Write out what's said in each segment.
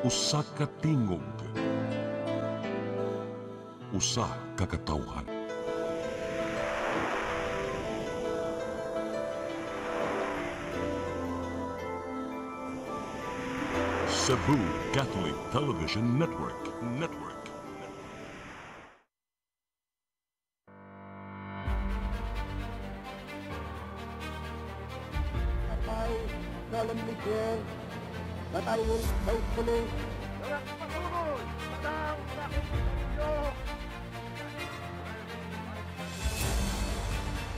Usa ka tingog, usa ka katawhan. Cebu Catholic Television Network. I solemnly swear that I will faithfully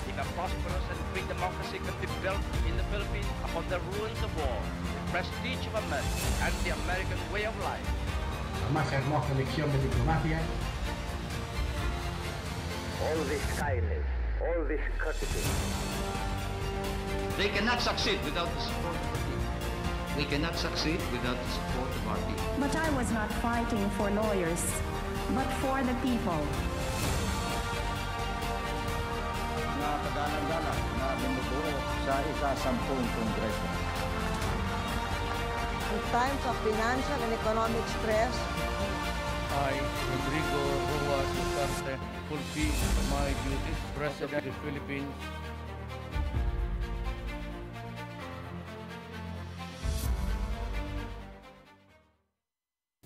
if a prosperous and free democracy could be built in the Philippines upon the ruins of war, the prestige of America, and the American way of life. La más hermosa lección de diplomacia. All this kindness, all this courtesy. They cannot succeed without the support of the people. We cannot succeed without the support of our people. But I was not fighting for lawyers, but for the people. Na kadalang-dalang na bumubuo sa ika-10 Kongreso. In times of financial and economic stress, I, Rodrigo Rojas Duterte, fulfill my duties as President of the Philippines.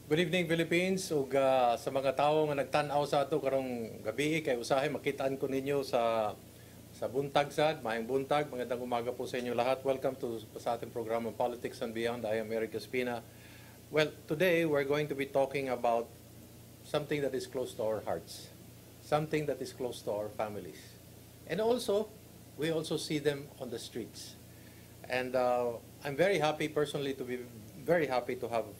Good evening, Philippines. Ug sa mga tawo nga nagtan-aw sa ato karong gabi kay usahay makitaan ko ninyo sa buntag sad, maayong buntag, magandang umaga po sa inyo lahat. Welcome to sa ating programa Politics and Beyond. I am Eric Espina. Well, today we're going to be talking about something that is close to our hearts, something that is close to our families. And also, we also see them on the streets. And I'm very happy personally to be very happy to have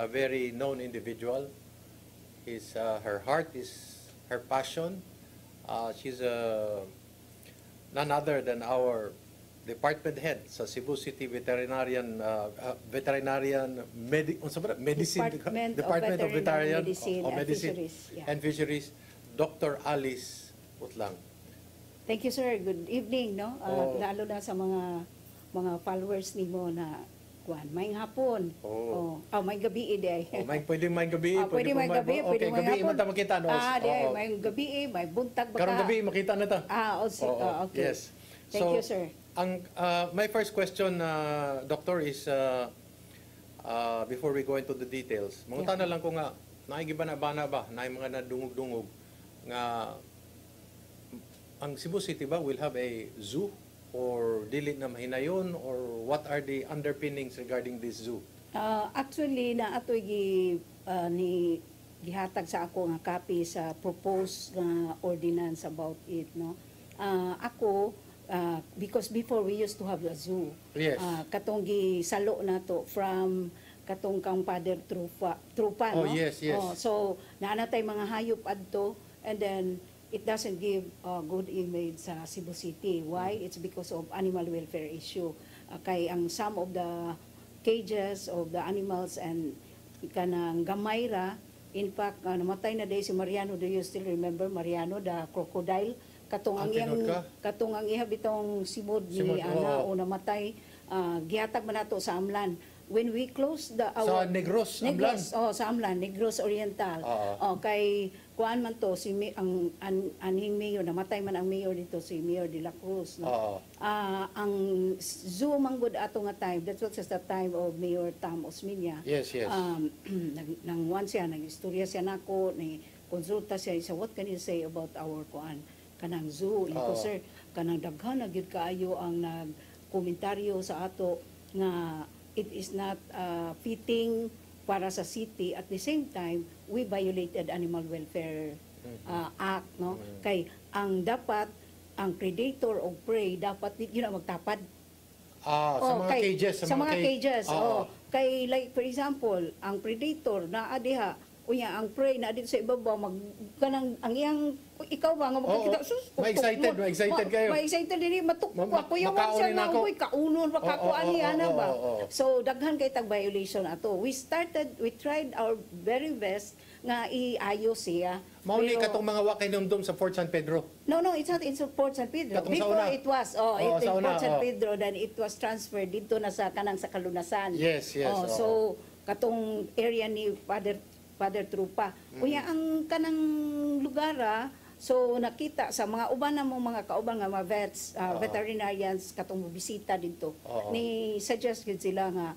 a very known individual. Her heart is her passion. She's none other than our department head sa Cebu City Veterinarian Medicine Department of Veterinarian Medicine and Fisheries, Dr. Alice Utlang. Thank you, sir. Good evening, no? Lalo na sa mga followers nimo na may hapon. May gabi ide. Pwedeng may gabi. Pwede may gabi, pwede may hapon. Gabi man makita no. May gabi, may buntag baka. Karong gabi makita na ta. Okay. Yes. Thank you, sir. My first question, Doctor, is before we go into the details. Mangutan na lang ko nga, naigibana-bana ba, na mga nadungog-dungog nga ang Cebu City ba will have a zoo? Or dili na mahinayon, or what are the underpinnings regarding this zoo? Actually, na ato'y gihatag sa ako nga copy sa proposed na ordinance about it, no? Because before we used to have a zoo. Yes. Katong gisalo na to from katong kang Father Trupa, no? Yes. So, naanatay mga hayop adto, and then it doesn't give a good image sa Cebu City. Why? It's because of animal welfare issue. Kay ang some of the cages of the animals and kanang gamay ra, in fact, namatay na day si Mariano. Do you still remember Mariano, the crocodile? Katong ang iha bitong simod ni ana o namatay, gihatag man nato sa Amlan. When we close sa Negros, Amlan. Sa Amlan, Negros Oriental. Kay kuan man to si aning mayor, namatay man ang mayor dito, si Mayor de la Cruz, no? Ang zoo manggod ato nga time, that was just the time of Mayor Tam Osmeña. Yes. Nang one siya, nag-istorya siya nako, ni konsulta siya, so what can you say about our kuan kanang zoo? Ito sir, kanang daghan na gyud kaayo ang nagkomentaryo sa ato nga it is not fitting para sa city. At the same time, we violated Animal Welfare Act, no? Kay ang dapat, ang predator o prey, dapat yun ang magtapad. Sa mga cages. Sa mga cages. Kay like, for example, ang predator na adiha, unya ang pray na dito sa ibabaw mag kanang ang iyang ikaw ba nga magkakita sus ma-excited kayo. Ma-excited din matukwa ko yung siya nga uy kaunon pa kakuan niya na ba. So daghan kay tag violation ato. We tried our very best nga iayos siya. Mauni katong mga wakay dumdum sa Fort San Pedro. No, it's not in Fort San Pedro. Katong Before it was, in Fort San oh. Pedro, then it was transferred dito na sa kanang sa Kalunasan. Yes. So, katong area ni Father Trupa. Unya ang kanang lugara, so nakita sa mga uban na mga kauban nga mga vets, veterinarians katong bisita dito. Ni suggest gid sila nga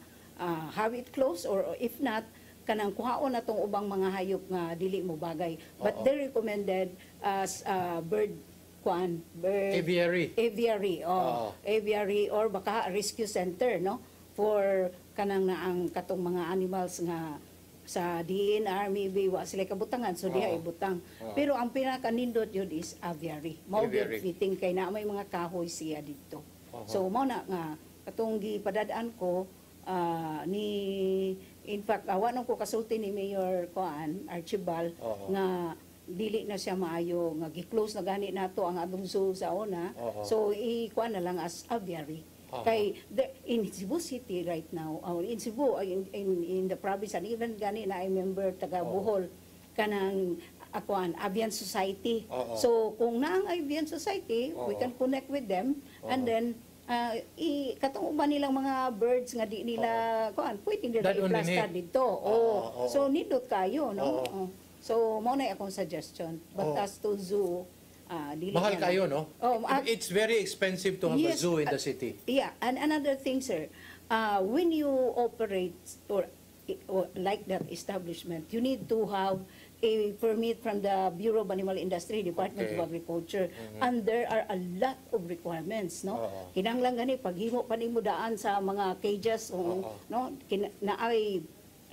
have it closed or if not kanang kuhaon na tong ubang mga hayop nga dili mo bagay. But they recommended as bird aviary. Aviary or baka rescue center no for kanang naang katong mga animals nga sa DNR maybe wa sila kabutangan so diha ibutang. Pero ang pinaka-nindot yun is aviary. Mao gyud fitting kay na may mga kahoy siya dito. So mao na nga katong gipadadaan ko in fact, nang ko kasulti ni Mayor Archibald nga dili na siya maayo nga gi-close na gani nato ang atong zoo sa una. So ikuan na lang as aviary. Kay in Cebu City right now, in Cebu in the province and even gani na I member taga Bohol kanang Avian Society. So kung naang Avian Society, we can connect with them and then katong uban nilang mga birds nga di nila pwede nila i-plaster dito. So nindot kayo no. So mao na akong suggestion. But as to zoo dili mahal kayo no. It's very expensive to have a zoo in the city. Yeah, and another thing sir, when you operate or like that establishment, you need to have a permit from the Bureau of Animal Industry, Department of Agriculture, and there are a lot of requirements, no? Kinahanglan gani paghimo pa nimo daan sa mga cages, no?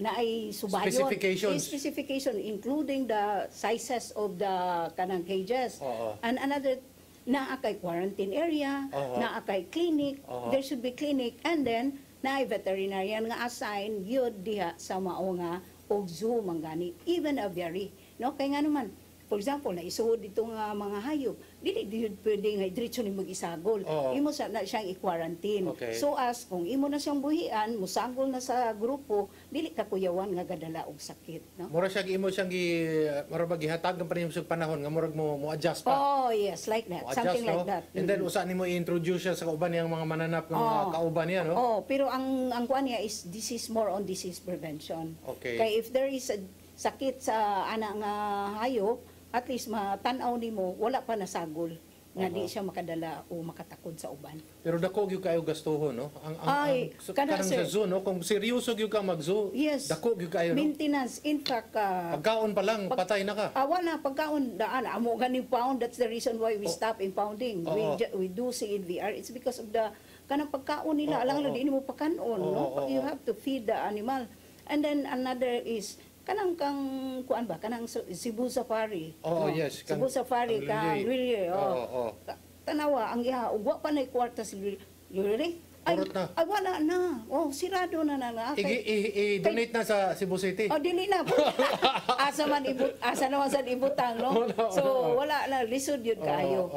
Naay subayon, specification including the sizes of the kanang cages. And another naa kay quarantine area, naa kay clinic, there should be clinic, and then naay veterinarian nga assign gyud diha sa mao nga og zoo manggani, even aviary. No? Kaya nga naman, for example, na isuod dito nga mga hayop, dili pwede nga diretso ni mag-isagol. Imo na siyang i-quarantine. So as kung imo na siyang buhian, musagol na sa grupo, dili ka kuyawan nga gadala og sakit. No? Mura siya imo siyang gihatag ng panimsog panahon nga murag mo adjust pa. Oh yes, like that. Something like that. And then usa nimo i-introduce siya sa kauban niyang mga mananap nga kauban niya, no? Pero ang kuan niya is this is more on disease prevention. Kaya if there is a sakit sa ana nga hayop, at least matanaw nimo wala pa nasagol nga di siya makadala o makatakod sa uban. Pero dako gyud kayo gastuhon no. Kanang sa zoo no, kung seryoso gyud ka mag-zoo, dako gyud kayo no. Maintenance, in fact, pagkaon pa lang patay na ka. Wala pagkaon daan amo gani pound, that's the reason why we stop impounding. We do CNVR, it's because of the kanang pagkaon nila alang di nimo pakanon no. You have to feed the animal. And then another is kanang kuan ba kanang Cebu Safari. Yes. Cebu Safari kang really tanawa ang iha ugwa pa na kwarta si really. Ay wala na. Sirado na na. I-donate na sa Cebu City. Dili na. Asa naman sa ibutang no. So wala na lisod yun kayo.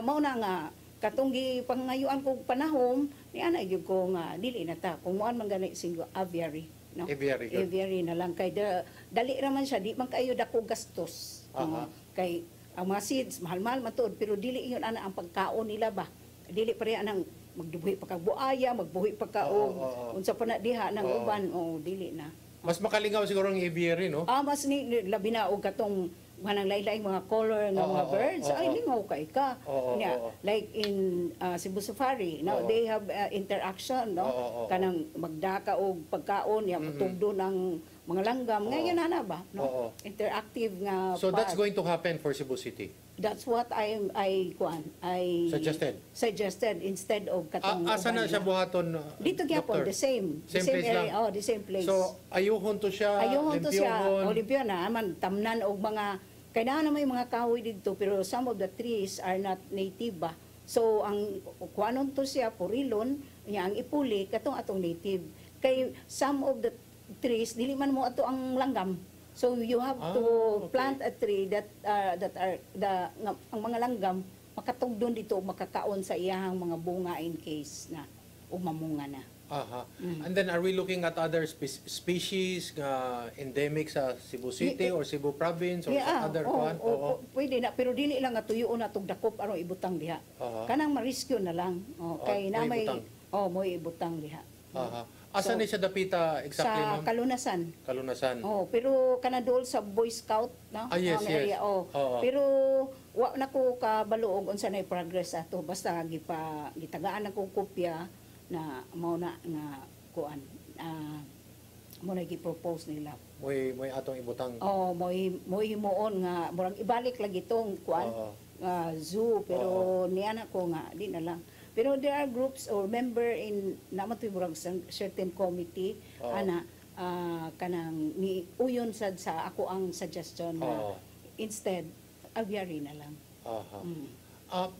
Mao na nga katong gipangayuan ko panahon ni ana gyud ko nga dili na ta kung moan man gani singo aviary. No? Aviary na lang kay dali raman siya di man kayo dako gastos. Kay ang mga seeds mahal-mahal matod pero dili yun ana ang pagkaon nila ba. Dili pa rin anang magbuhi pa kag buaya, magbuhi pa ka og unsa pa na diha nang uban dili na. Mas makalingaw siguro ang aviary no. Mas ni labi na og katong manang lain-laing mga color ng mga birds ay lingaw kay ka. Like in Cebu Safari, now they have interaction no. Kanang magdaka og pagkaon ya matugdo ng mga langgam ngayon na ba no. Interactive nga so that's going to happen for Cebu City. That's what I suggested instead of katong asa na siya buhaton dito gyapon the same area the same place. So ayuhon to siya limpyo na man tamnan og mga kailangan na may mga kahoy dito pero some of the trees are not native ba. So ang kuanon to siya purilon nya ang ipuli katong atong native kay some of the trees dili man mo ato ang langgam. So you have to plant a tree that ang mga langgam makatugdon dito makakaon sa iyang mga bunga in case na umamunga na. Aha. And then are we looking at other species endemic sa Cebu City or Cebu Province or sa other one? Pwede na pero dili lang nga tuyo na tug dakop aron ibutang diha. Kanang ma-rescue na lang. Kay na may mo ibutang diha. Aha. Asa ni siya dapita exactly, ma'am? Sa Kalunasan. Kalunasan. Pero kanadol sa Boy Scout, no? Yes, area. yes. Pero wa na ko kabaluog unsa nay progress ato basta gitagaan ako kopya na mao na nga kuan. Mo na gi-propose nila. Moy atong ibutang. Moy himuon nga murag ibalik lagi tong kuan zoo pero niya na ko nga di na lang. Pero there are groups or member in naman to murag certain committee ana kanang ni uyon sad sa ako ang suggestion na instead aviary na lang.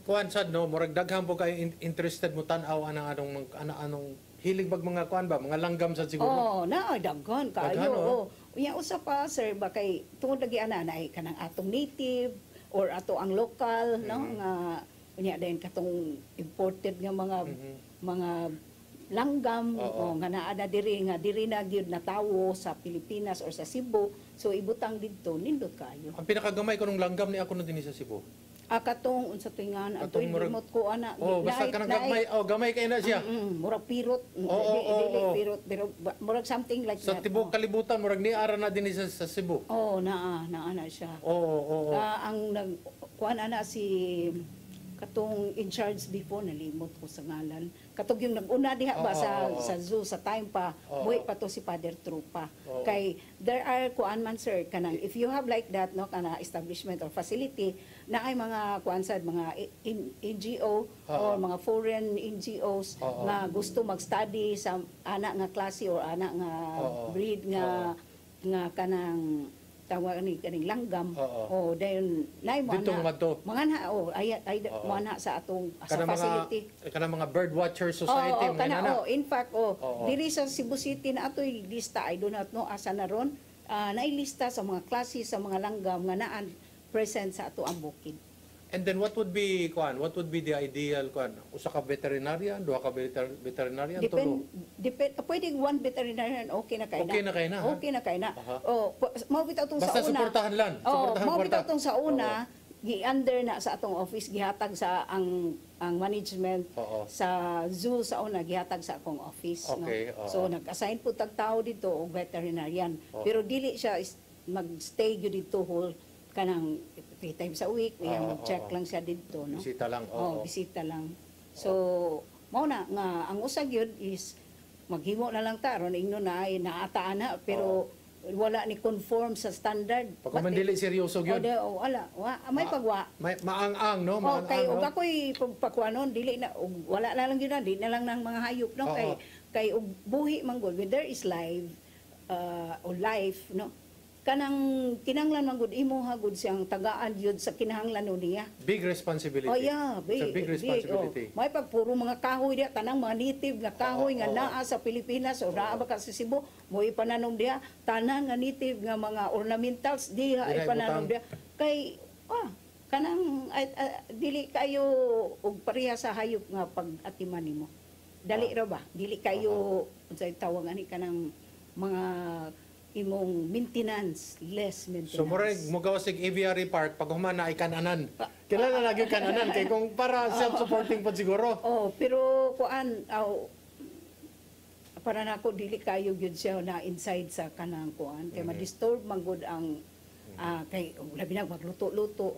Kuan sad no murag daghan po kayo interested mo tan-aw anong hilig bag mga kuan ba mga langgam sad siguro. Daghan kayo. Unya usa pa sir ba kay tungod lagi ana na kanang atong native or ato ang local no nga unya din katong imported nga mga langgam nga naa na diri na gyud natawo sa Pilipinas or sa Cebu so ibutang didto nindot kayo. Ang pinakagamay ko nung langgam ni ako na dinhi sa Cebu. Katong unsa tingan atoy remote ko ana. Basta kanang gamay kay na siya. Murag pirot. Pirot pero murag something like that. Sa tibok kalibutan murag ni ara na dinhi sa Cebu. Naa na siya. Ang kuan ana si katong in charge before nalimot ko sa ngalan katong yung nag-una diha ba sa zoo sa time pa buhi pa to si Father Trupa kay there are kuan man sir kanang if you have like that no kana establishment or facility na ay mga kuan sad mga NGO or mga foreign NGOs nga gusto mag-study sa ana nga klase or ana nga breed nga kanang tawag ni kaning langgam dayon nay mo na mga sa atong sa facility kana mga bird watcher society in fact diri sa Cebu City na atoy lista I do not know asa na ron nailista sa mga klase sa mga langgam nga naan present sa ato ang bukid. And then what would be the ideal usa ka veterinarian, duha ka veterinarian, tulo? Pwede one veterinarian okay na kay na. Okay na kay na. Mao bitaw tong sa una. Basta suportahan lang. Mao bitaw tong sa una gi-under na sa atong office gihatag sa ang management sa zoo sa una gihatag sa akong office so nag-assign po tag tao dito og veterinarian pero dili siya mag-stay gyud dito whole kanang 3 times a week, mag-check lang siya dito, no? Bisita lang. Bisita lang. So, mao na nga ang usa gyud is maghimo na lang ta ron ingno na ay naataan na pero wala ni conform sa standard. Pag man dili seryoso gyud. Wala. May pagwa. May maang-ang no, maang-ang. Kay ug ako'y pagpakuanon dili na wala na lang gyud na, di na lang nang mga hayop no kay ug buhi man gud when there is life or life no kanang kinahanglan man gud imo hagud siyang tagaan yun sa kinahanglan niya. Big responsibility. It's a big responsibility. May pagpuro mga kahoy diya tanang mga native nga kahoy nga naa sa Pilipinas o naa ba ka sa Cebu mo ipananom diya tanang nga native nga mga ornamentals diha ipananom diya kay kanang dili kayo og pareha sa hayop nga pag-atiman nimo. Dali ra ba? Dili kayo unsay tawag ani kanang mga imong less maintenance. So murag mo gawas sig aviary park pag humana ay kananan. Kailan na lagi kananan kay kung para self-supporting pa siguro. Pero kuan para nako dili kayo gyud siya na inside sa kanang kuan kay ma-disturb man gud ang kay labi na magluto-luto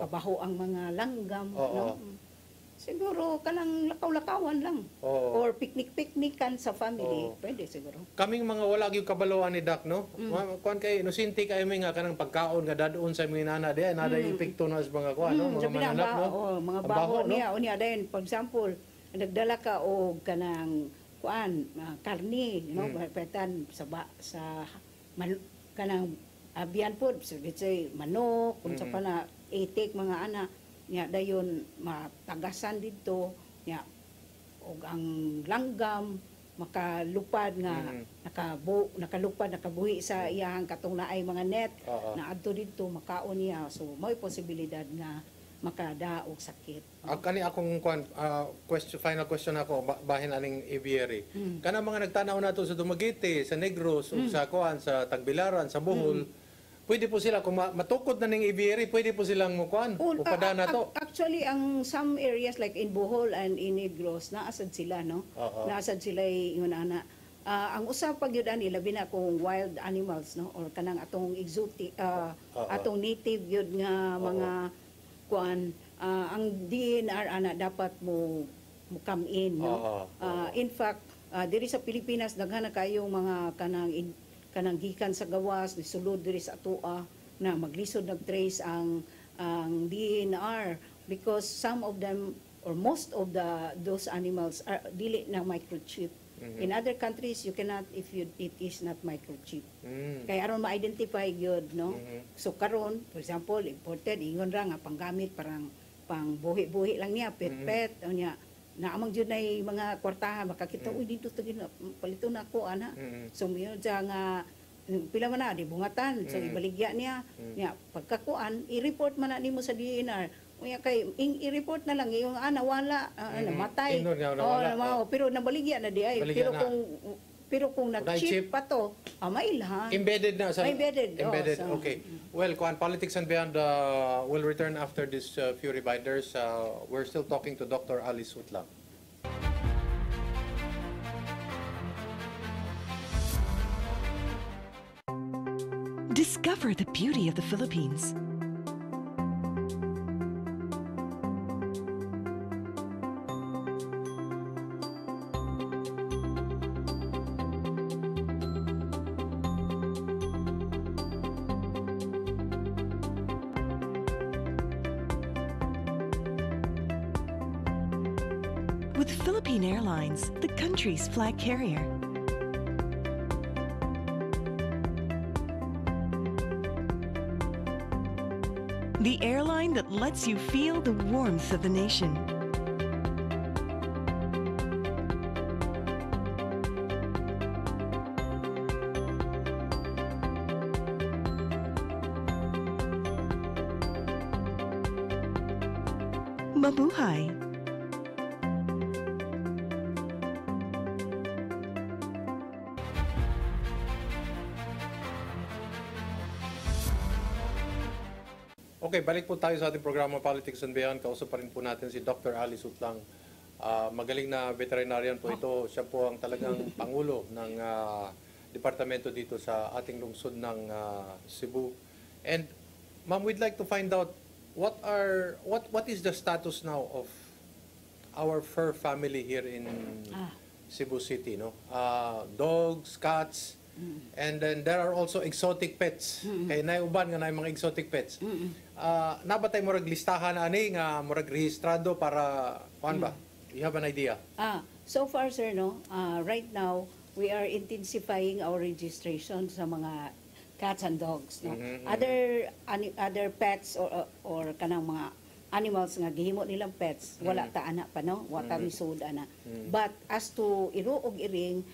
kabaho ang mga langgam no. Siguro kanang lakaw-lakawan lang or picnic-picnican sa family pwede siguro. Kaming mga wala gyud kabaloan ni Doc no. Kuan kay inusinti kay mi nga kanang pagkaon nga dadon sa mga nana diha nada epekto na sa mga kuan no mga mananap no. Mga baho niya unya din for example nagdala ka og kanang kuan karni no petan sa kanang abian pod let's say manok unsa pa na itik mga ana nya dayon matagasan dito nya og ang langgam makalupad nga nakabuhi sa iyang katong naay mga net na adto dito makaon niya, so may posibilidad nga makada og sakit. Kani akong final question ako bahin aning aviary. Kana mga nagtanaw nato sa Dumaguete, sa Negros, ug sa sa Tagbilaran, sa Bohol, pwede po sila kung matukod na ning aviary, pwede po silang upada na to. Actually, ang some areas like in Bohol and in Negros, naasad sila, no? Naasad sila ingon ana. Ang usap pag yun ani labi na kung wild animals, no, or kanang atong exotic atong native yun nga mga ang DNR ana dapat mo come in, no. In fact, diri sa Pilipinas daghan na kayong mga kanang gikan sa gawas ni sulod diri sa atoa na maglisod nagtrace ang DNR because some of them or most of those animals are dili na microchip. In other countries you cannot if it is not microchip. Kaya aron ma-identify gyud, no. So karon for example imported ingon ra nga panggamit parang pang buhi-buhi lang niya pet niya naamang jud nay mga kwartahan makakita uy dito tagin palito na ako ana. So miyo ja nga pila man na di bungatan so ibaligya niya pagkakuan i-report man na nimo sa DNR unya kay i-report na lang yung wala namatay pero nabaligya na di ay pero kung nag-chip pa to mailhan embedded na sa embedded. Okay, well Politics and Beyond will return after this few reminders. We're still talking to Dr. Alice Utlang. Discover the beauty of the Philippines. With Philippine Airlines, the country's flag carrier. The airline that lets you feel the warmth of the nation. Mabuhay! Okay, balik po tayo sa ating programa Politics and Beyond. Kausap pa rin po natin si Dr. Alice Utlang. Magaling na veterinarian po ito. Siya po ang talagang pangulo ng departamento dito sa ating lungsod ng Cebu. And ma'am, we'd like to find out what is the status now of our fur family here in Cebu City, no? Dogs, cats, and then there are also exotic pets. Kay naiuban nga na mga exotic pets. Nabatay mo rag listahan ani nga mo rag rehistrado para kuan ba? You have an idea? So far sir, no, right now we are intensifying our registration sa mga cats and dogs, no. Other pets or kanang mga animals nga gihimo nilang pets wala ta ana pa, no, wala ta misud ana. But as to iro og iring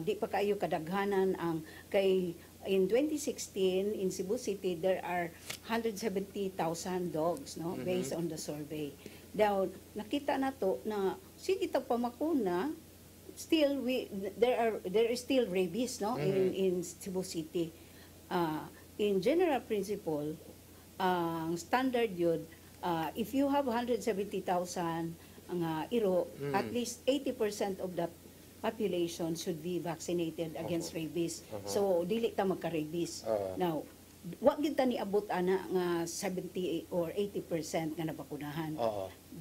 di pa kayo kadaghanan ang kay in 2016 in Cebu City there are 170,000 dogs, no, based on the survey. Now nakita nato na sige ta pamakuna still there is still rabies, no, in Cebu City. In general principle ang standard yun if you have 170,000 ang iro at least 80% of that population should be vaccinated against rabies. So dili ta magka-rabies. Now, wa gyud ta niabot ana nga 70 or 80% nga nabakunahan.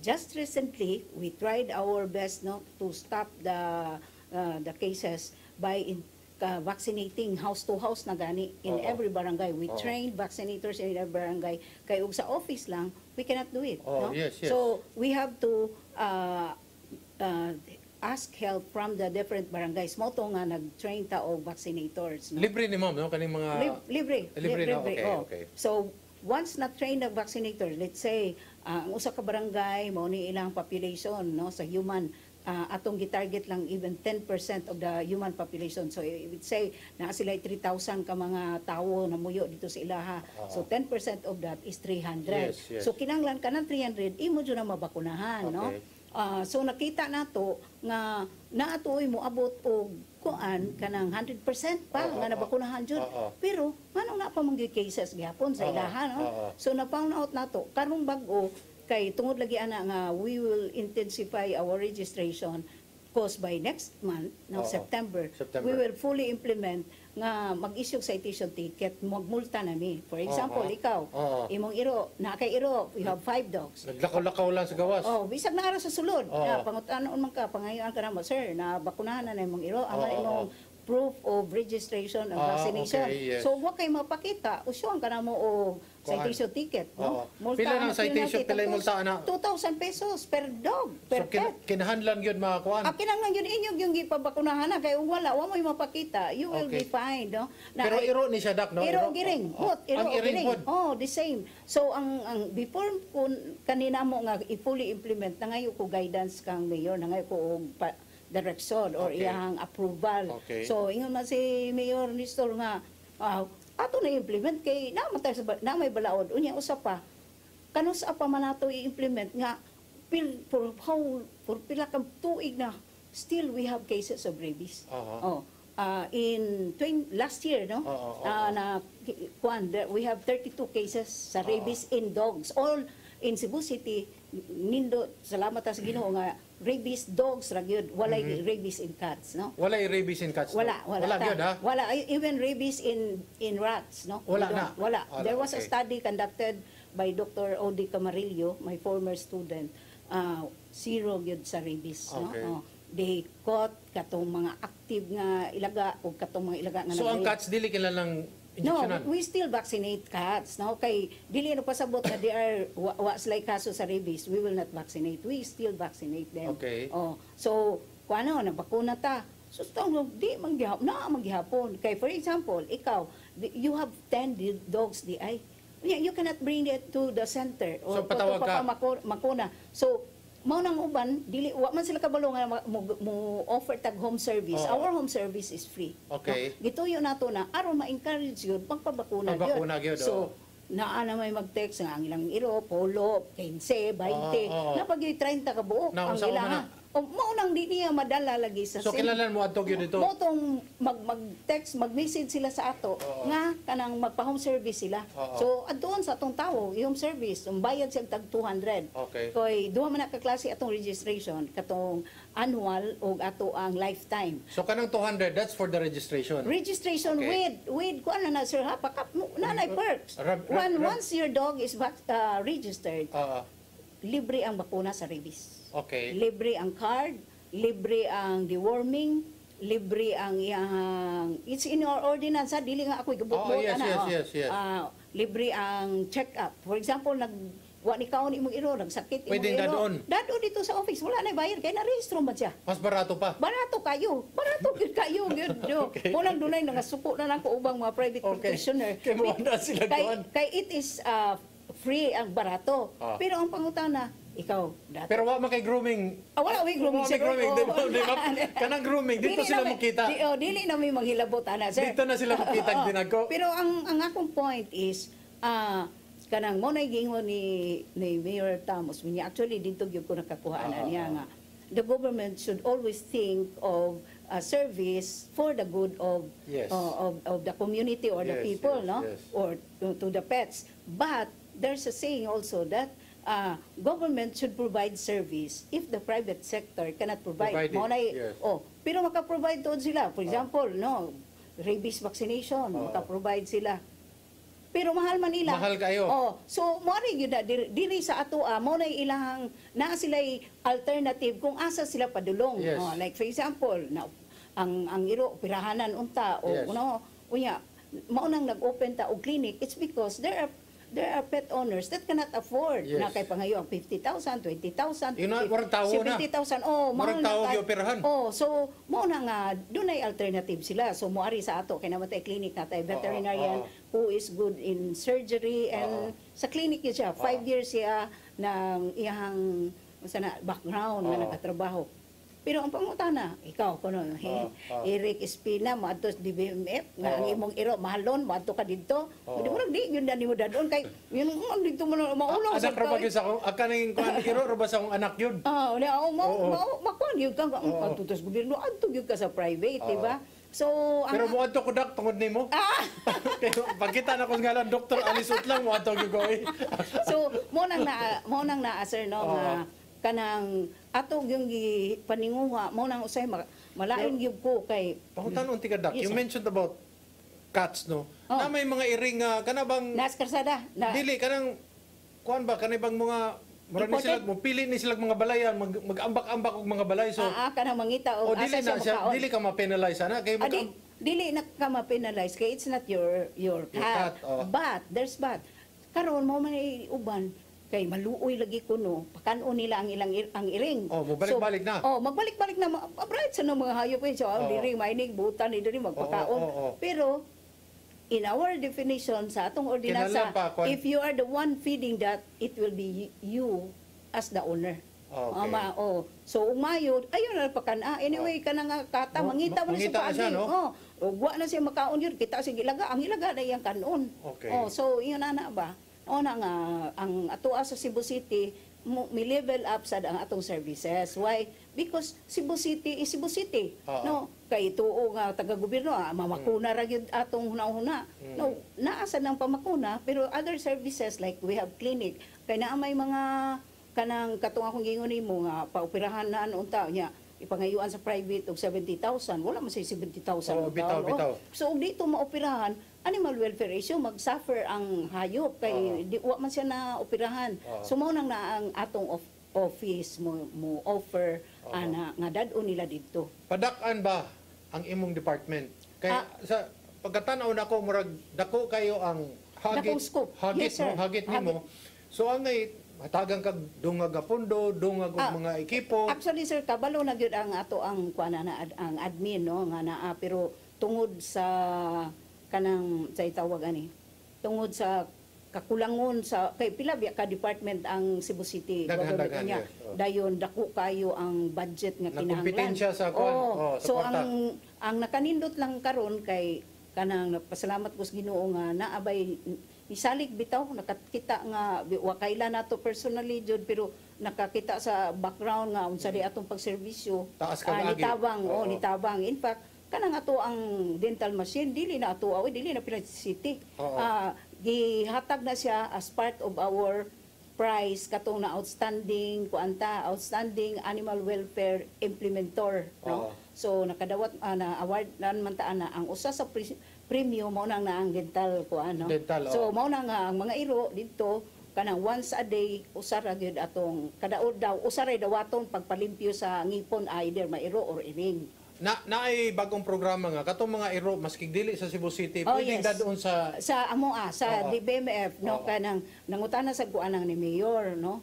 Just recently, we tried our best, no, to stop the cases by vaccinating house to house na gani in every barangay. We trained vaccinators in every barangay. Kay ug sa office lang, we cannot do it, no? Yes. So we have to ask help from the different barangays. Mo to nga nag-train ta og vaccinators, no? Libre ni ma'am, no, kaning mga libre na, okay. So once na-train ng vaccinator, let's say ang usa ka barangay mao ni ilang population, no, sa human atong gitarget lang even 10% of the human population. So I would say na sila 3,000 ka mga tawo na muyo dito sa ilaha. So 10% of that is 300. Yes, yes. So kinahanglan ka ng 300 imo jud na mabakunahan, no? So nakita nato nga naatuoy mo abot og kuan kanang 100% pa nga nabakunahan jud. Pero manong na pa mga cases gyapon sa ilaha, no? So na-found out nato karong bag-o kay tungod lagi ana nga we will intensify our registration because by next month, no, September, we will fully implement nga mag-issue citation ticket, magmulta nami. For example, ikaw, imong iro, na kay iro, you have 5 dogs. Naglakaw-lakaw lang sa gawas. Bisag na araw sa sulod. Pangutanon man ka, pangayoan ka na mo, sir, na bakunahan na imong iro, ang imong proof of registration and vaccination. So, huwag kayo mapakita, usyong ka na mo o citation ticket. No? Pila ng citation, pila yung multa na? 2,000 pesos per dog, per pet. Kinahanlan yun mga kuan? Kinahanglan yun inyong yung ipabakunahan na, kaya wala mo yung mapakita, you will be fined. No? Pero iro ni siya, Dak, no? Iro giring. Iro giring. The same. So, ang before kanina mo nga i-fully implement, nangayo ko guidance kang mayor, nangayo ko direction or iyang approval. So, ingon man si Mayor Nestor nga, ato na implement kay na may balaod. Unya usa pa, kanus pa man nato i-implement nga for pila ka tuig na still we have cases of rabies. Last year, no? We have 32 cases sa rabies in dogs. All in Cebu City, nindo salamat sa Ginoo nga rabies dogs ra gyud, walay rabies in cats, no? Walay rabies in cats. Wala gyud, ha? Wala even rabies in rats, no? Wala. There was a study conducted by Dr. Odi Camarillo, my former student. Zero gyud sa rabies, no? They caught katong mga active nga ilaga o katong mga ilaga nga So ang cats dili kilalang injeksyonan? No, we still vaccinate cats. No? Kay dili na pasabot na they are was like kaso sa rabies, we will not vaccinate. We still vaccinate them. So kuano na bakuna ta. So di manggihapon. Kay for example, ikaw, you have 10 dogs di ay. You cannot bring it to the center or so, patawag ka makuna. So mao nang uban dili wa man sila kabalo nga mo offer tag home service. Our home service is free. No? Gituyo nato na aron ma-encourage yun pagpabakuna gyud. So naa na may mag-text nga ang ilang iro polo 15 20 napag 30 ka buok ang ilang mao nang di niya madala lagi sa So kinahanglan mo adto gyud dito. Mo tong mag-text, mag-message sila sa ato nga kanang magpa-home service sila. So adtuon sa atong tawo, yung service, bayad siya tag 200. Kay duha man na ka klase atong registration, katong annual o ato ang lifetime. So kanang 200 that's for the registration. Registration with kuan na sir ha, pakap nanay perks. Once your dog is registered, libre ang bakuna sa rabies. Libre ang card, libre ang deworming, libre ang it's in our ordinance, dili nga ako'y gabot-bot libre ang check-up. For example, wa ni kaon imong iro, nagsakit imong iro. Dadon dito sa office, wala na bayad kay na-rehistro man siya. Mas barato pa. Barato kayo gyud kayo gyud. Mulang dunay nangasuko na nako ubang mga private practitioner. Kay mo na sila doon. Kay it is free ang barato. Pero ang pangutana, ikaw dati. Pero wa man kay grooming. Wala may grooming sa kanang grooming dito sila makita. Dili na may manghilabot ana sir. Dito na sila makita dinagko. Pero ang akong point is kanang mo nay gingon ni Mayor Tamos niya actually dito gyud ko nakakuha niya nga the government should always think of a service for the good of the community or the people, no? Or to the pets. But there's a saying also that government should provide service if the private sector cannot provide. Pero maka-provide doon sila. For example, no, rabies vaccination, maka-provide sila. Pero mahal man nila. Mahal kayo. So mo ri gyud diri sa ato mo na ilang na sila alternative kung asa sila padulong. Like for example, ang iro pirahanan unta unya mao nang nag-open ta og clinic, it's because there are pet owners that cannot afford na kay pangayo ang 50,000, 20,000, 70,000. Mahal na gioperahan. So mo na nga dunay alternative sila. So moari sa ato kay namatay clinic natay veterinarian who is good in surgery and sa clinic siya 5 years siya nang iyang background na nagatrabaho. Pero ang pangutana, ikaw kuno Eric Espina moadto sa DBMF nga ang imong iro mahalon moadto ka didto. Di mo di yun na nimo dadon kay yun dito mo maulaw sa ka. Anak ra sa ako, akaning kuan iro ra ba sa akong anak yun? Makuan yun ka ang pagtutos gobyerno adto gyud ka sa private, di ba? So, pero mo adto ko dak tungod nimo. Pagkita na ko ngalan Dr. Alisot lang mo adto gyud ko. So, mo nang naa sir no nga kanang ato yung paninguha mo nang usay malain gyud ko kay pangutanon ti kadak. You mentioned about cats no. Na may mga iring kanabang nas karsada dili kanang kuan ba kanay bang mga marami sila mo pili ni sila mga balayan mag-ambak-ambak og mga balay so kanang mangita og asa siya dili ka ma-penalize ana kay dili na ka ma-penalize kay it's not your cat. But there's karon mo man uban kay maluoy lagi kuno pakanon nila ang iring. Magbalik-balik na. Magbalik-balik na bright sa mga hayop so diri mainig butan ni diri magpakaon. Pero in our definition sa atong ordinansa, if you are the one feeding that, it will be you as the owner. So umayo ayon na pakana anyway kana nga kata mangita man sa paagi. Wa na siya makaon yun kita sig ilaga ang ilaga na iyang kanon. So iyon na ba? Nga ang ato sa Cebu City mi level up sad ang atong services. Why? Because Cebu City is Cebu City. No, kay tuo nga taga-gobyerno mamakuna ra gyud atong hunahuna. No, naa sad nang pamakuna pero other services like we have clinic kay naa may mga kanang katong akong gingon nimo nga paoperahan na unta nya ipangayuan sa private og 70,000 wala man say 70,000 bitaw. So og dito maoperahan animal welfare issue mag-suffer ang hayop kay di wa man siya na operahan. So mao nang na ang atong office mo offer ana nga dad-on nila dito. Padak-an ba ang imong department? Kay sa pagkatanaw nako murag dako kayo ang hagit nimo. So ang matagang kag dungag apondo, dungag og mga ekipo. Actually sir, kabalo na gyud ang ato ang ang admin no nga naa pero tungod sa kanang sa itawag ani. Tungod sa kakulangon sa kay pila biya ka department ang Cebu City government niya. Dayon dako kayo ang budget nga kinahanglan. Kompetensya sa so ang nakanindot lang karon kay kanang pasalamat ko sa Ginoo nga naabay isalig bitaw nakakita nga wa kaila nato personally jud pero nakakita sa background nga unsa di atong pagserbisyo nitabang in fact kanang ato ang dental machine dili na ato dili na Pinas City gihatag na siya as part of our prize katong na outstanding animal welfare implementor no so nakadawat na award nan man ta na ang usa sa premium mao nang na ang dental so mao na nga ang mga iro dito kanang once a day usa ra gyud atong kadaod daw usa ra dawaton pagpalimpyo sa ngipon either mairo or iring naay bagong programa nga katong mga iro maski dili sa Cebu City pwedeng dadon sa DBMF no kanang nangutana sa kuanang ni mayor no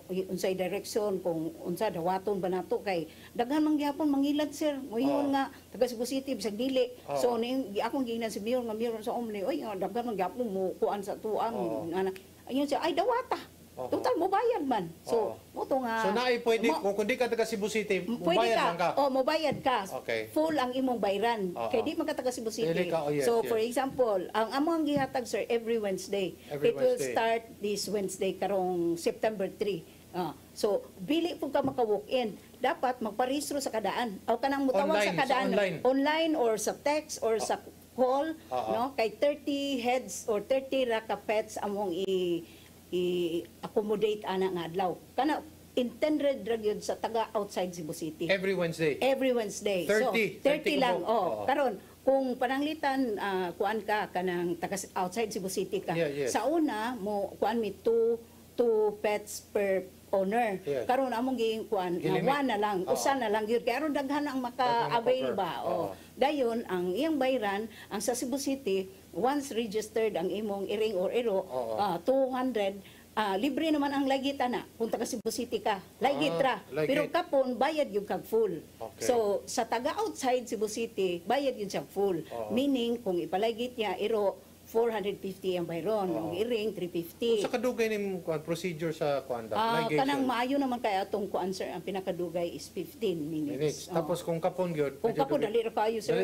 unsay direction kung unsa dawaton ba nato kay daghan man gyapon mangilad sir moingon nga taga Cebu City bisag dili so ning akong giingnan si mayor nga mayor sa omni oy daghan man gyapon mo kuan sa tuang ayun siya ay dawata total mo bayad man so mo to nga so naay pwede kung di ka taga Cebu City mobayad ka mobayad ka full ang imong bayran kay di man ka taga Cebu City so for example ang among gihatag sir every Wednesday it will start this Wednesday karong September 3 so bili pud ka maka-walk in dapat magparehistro sa kadaan o kanang mutawag sa kadaan online or sa text or sa call no kay 30 heads or 30 ra ka pets among i-accommodate ana nga adlaw kana intended ra gyud sa taga outside Cebu City every Wednesday 30 so, 30 lang karon kung pananglitan kuan ka kanang taga outside Cebu City ka sa una mo kuan mi 2 pets per owner karon among giing kuan one na lang usa na lang gyud kay aron daghan ang maka-avail ba dayon ang iyang bayran ang sa Cebu City once registered ang imong iring or iro 200 libre naman ang lagit ana kung taga Cebu City ka lagit ra pero kapon bayad yung kag full so sa taga outside Cebu City bayad yun siya full meaning kung ipalagit niya iro 450 ang bayron, ang iring 350. Sa kadugay ning procedure sa kuan Ligation. Kanang maayo naman kay atong kuan sir, ang pinakadugay is 15 minutes. Tapos kung kapon gyud, kung kapon dali ra kayo sir.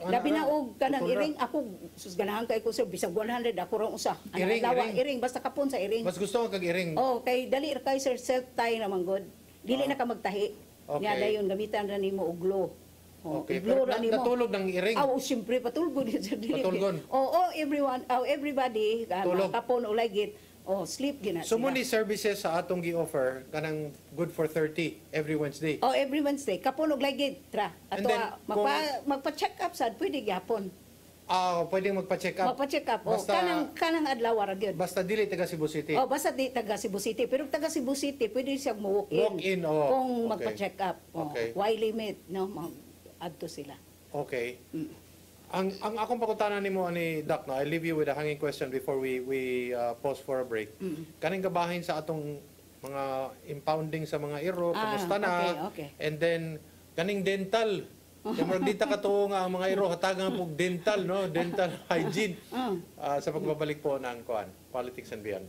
Labi na og kanang iring ako susganahan kay ko sir bisag 100 ako ra usa. Iring basta kapon sa iring. Mas gusto ko kag iring. Kay dali ra kayo sir, self tie naman god. Dili na ka magtahi. Nya dayon gamitan ra nimo og glue. Pero natulog ng iring. Siyempre, patulgon yun sa dili. Patulgon. Everybody, kapon o lagit, sleep gina. So muni services sa atong gi-offer kanang good for 30 every Wednesday. Every Wednesday, kapon o lagit, tra. Ato magpa-check up sad, pwede gyapon. Pwedeng magpa-check up. Magpa-check up. Kanang adlaw ra gyud. Basta dili taga Cebu City. Basta di taga Cebu City, pero taga Cebu City pwede siyang mo-walk-in. Walk-in, kung magpa-check up. Why limit, no? Adto sila. Okay. Ang akong pakutanan nimo ani Doc, no, I leave you with a hanging question before we pause for a break. Kaning gabahin sa atong mga impounding sa mga iro, kumusta na? Okay. And then kaning dental. Kaya marag dita katuo nga ang mga iro hatagan pug dental, no? Dental hygiene. Sa pagbabalik po ng kuan, Politics and Beyond.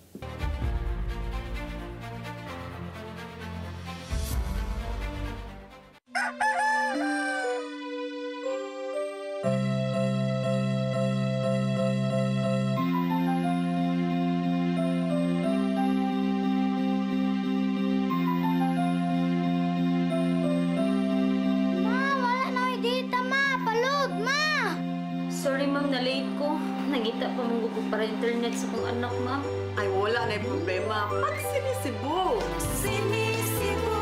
Sorry ma'am, na-late ko. Nagita pa mong gusto para internet sa kong anak ma'am. Ay wala na yung problema. Pag Sinisibu! Sinisibu,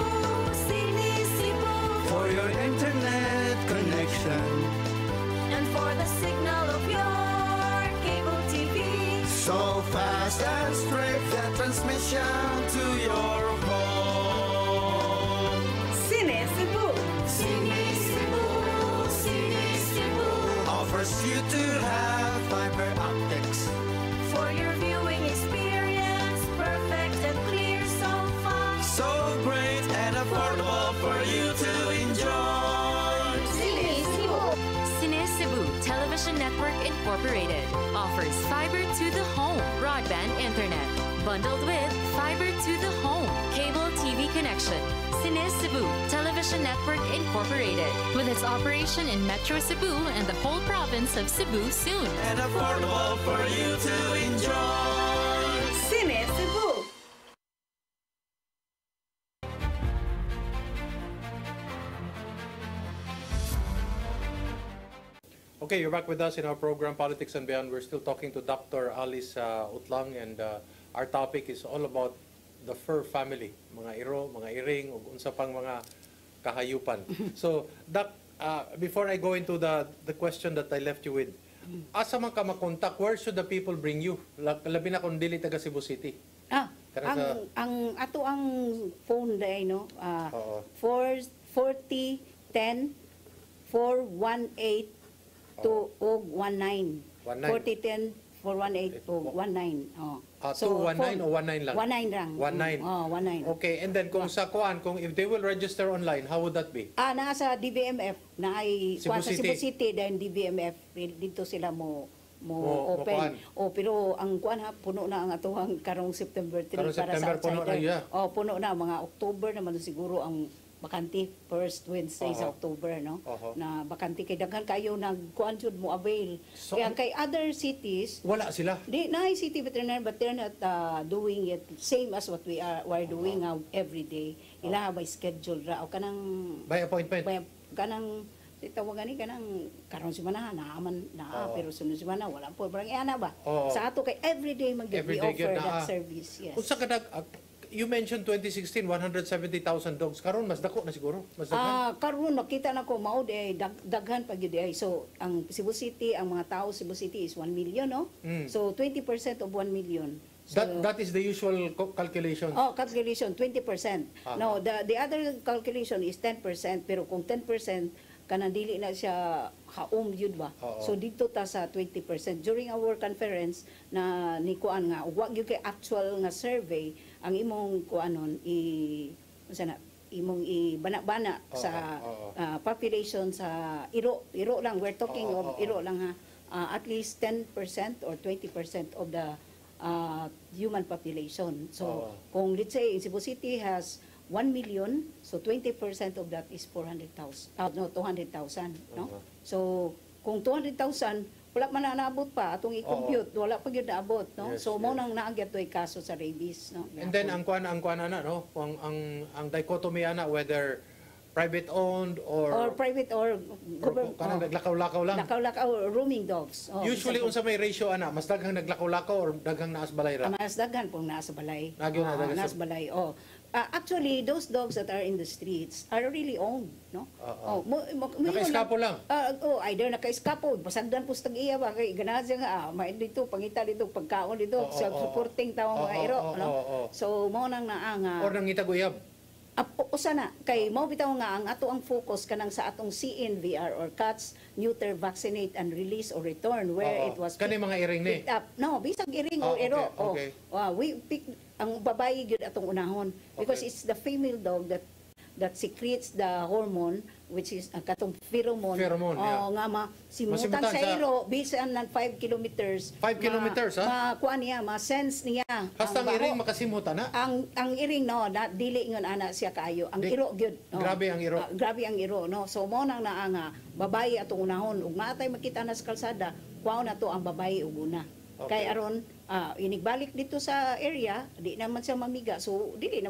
Sinisibu. For your internet connection. And for the signal of your cable TV. So fast and straight the transmission to your home. Sinisibu! Sinisibu, Sinisibu. Offers you to have fiber optics. For your viewing experience, perfect and clear so fast. So great and affordable for you to enjoy. Sinisibu. Sinisibu Television Network Incorporated offers fiber to the home broadband internet bundled with fiber to the home cable TV connection. Sinisibu Television Network Incorporated with its operation in Metro Cebu and the whole province of Cebu soon. And affordable for you to enjoy. Sinisibu! Okay, you're back with us in our program, Politics and Beyond. We're still talking to Dr. Alice Utlang, and our topic is all about the fur family, mga iro, mga iring, ug unsa pang mga kahayupan. So, Doc, before I go into the question that I left you with, asa man ka makontak, where should the people bring you? Labi na kung dili taga Cebu City. Ang ato ang phone day no 40 10 418 to 19 4010 418 to 19 219 o 19 lang? 19 lang. 19. Okay, and then kung sa kuan, kung if they will register online, how would that be? Nasa DBMF na ay Cebu sa Cebu City then DBMF dito sila mo open. Pero ang kuan ha puno na ang atuhang karong September 3 para September, sa outsider. puno Puno na, na mga October naman siguro ang bakante first Wednesday sa October no na bakante kay daghan kayo nagkuan jud mo avail. So, kaya kay other cities wala sila. Di na city veterinary but they're not doing it same as what we're doing every day. Ila by schedule ra o kanang by appointment. Kanang tawagan ni kanang karon semana naaman pero sunod semana wala po barang ana ba. Sa ato kay every day mag-offer that service. Yes. Unsa kadag you mentioned 2016 170,000 dogs. Karon mas dako na siguro. Mas daghan. Karon nakita na ko mao di daghan pa gyud ay. So ang Cebu City, ang mga tao Cebu City is 1 million no. So 20% of 1 million. So, that is the usual calculation. Calculation 20%. No, the other calculation is 10% pero kung 10% kanang dili na siya haom yun ba. So dito ta sa 20%. During our conference na ni kuan nga wa gyud kay actual nga survey ang imong kuanon imong ibana-bana sa population sa iro lang we're talking of iro lang ha at least 10% or 20% of the human population. So kung let's say Cebu City has 1 million, so 20% of that is 200,000, no? So kung 200,000, wala man na naabot pa atong i-compute, wala pa gyud naabot, no? So mo nang naagyat toy kaso sa rabies, no? And then ang kuan ana, no, ang dichotomy ana whether private owned or private or government, kanang naglakaw-lakaw lang. Lakaw-lakaw roaming dogs. Usually unsa may ratio ana, mas daghang naglakaw-lakaw or daghang naas balay ra? Mas daghan pong nasa balay. Nagyo Nasa balay. Actually, those dogs that are in the streets are really owned, no? Naka-eskapo lang. Either naka-eskapo, pasagdan po sa tag-iya ba kay ganasya nga may dito pangita dito pagkaon dito self-supporting tawong mga iro, no? So mo nang naanga or nangitag-uyab. Usa na kay mao bitaw nga ang ato ang focus kanang sa atong CNVR or catch, neuter, vaccinate and release or return where it was kani mga iring ni. No, bisag iring or iro. We pick ang babae gyud atong unahon because it's the female dog that secretes the hormone which is katong pheromone. Nga simutan sa iro bisan ng 5 kilometers. 5 kilometers ha? Kuan niya, sense niya. Hasta ang iring makasimutan na? Ang iring no, dili ngon ana siya kaayo. Ang iro gyud. Grabe ang iro. Grabe ang iro, no. So mo nang naanga babae atong unahon ug matay makita na sa kalsada, kuaon na to ang babae ug una. Kay aron inigbalik dito sa area, di naman siya mamiga. So dili na